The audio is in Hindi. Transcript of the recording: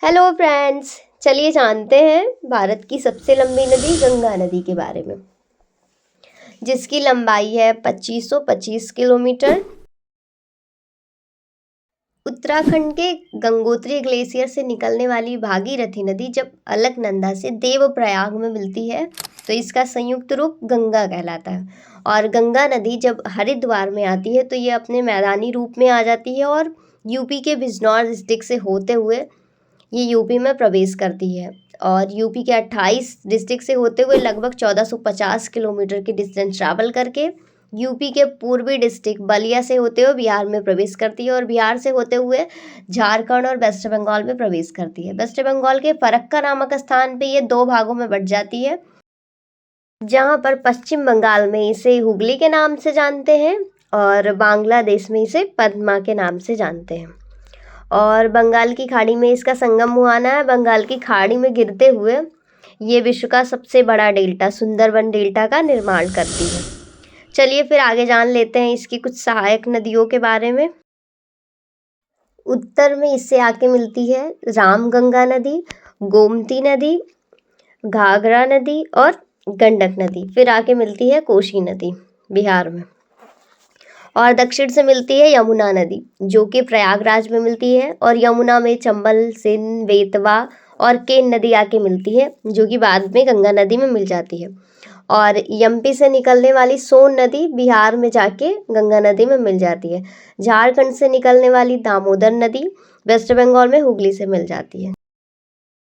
हेलो फ्रेंड्स, चलिए जानते हैं भारत की सबसे लंबी नदी गंगा नदी के बारे में, जिसकी लंबाई है 2525 किलोमीटर। उत्तराखंड के गंगोत्री ग्लेशियर से निकलने वाली भागीरथी नदी जब अलकनंदा से देवप्रयाग में मिलती है तो इसका संयुक्त रूप गंगा कहलाता है। और गंगा नदी जब हरिद्वार में आती है तो ये अपने मैदानी रूप में आ जाती है और यूपी के बिजनौर डिस्ट्रिक्ट से होते हुए ये यूपी में प्रवेश करती है और यूपी के 28 डिस्ट्रिक्ट से होते हुए लगभग 1450 किलोमीटर की डिस्टेंस ट्रैवल करके यूपी के पूर्वी डिस्ट्रिक्ट बलिया से होते हुए बिहार में प्रवेश करती है और बिहार से होते हुए झारखंड और वेस्ट बंगाल में प्रवेश करती है। वेस्ट बंगाल के फरक्का नामक स्थान पे ये दो भागों में बंट जाती है, जहाँ पर पश्चिम बंगाल में इसे हुगली के नाम से जानते हैं और बांग्लादेश में इसे पद्मा के नाम से जानते हैं। और बंगाल की खाड़ी में इसका संगम मुहाना है। बंगाल की खाड़ी में गिरते हुए ये विश्व का सबसे बड़ा डेल्टा सुंदरबन डेल्टा का निर्माण करती है। चलिए फिर आगे जान लेते हैं इसकी कुछ सहायक नदियों के बारे में। उत्तर में इससे आके मिलती है रामगंगा नदी, गोमती नदी, घाघरा नदी और गंडक नदी। फिर आके मिलती है कोसी नदी बिहार में। और दक्षिण से मिलती है यमुना नदी जो कि प्रयागराज में मिलती है और यमुना में चंबल, सिंध, बेतवा और केन नदी आके मिलती है जो कि बाद में गंगा नदी में मिल जाती है। और एमपी से निकलने वाली सोन नदी बिहार में जाके गंगा नदी में मिल जाती है। झारखंड से निकलने वाली दामोदर नदी वेस्ट बंगाल में हुगली से मिल जाती है।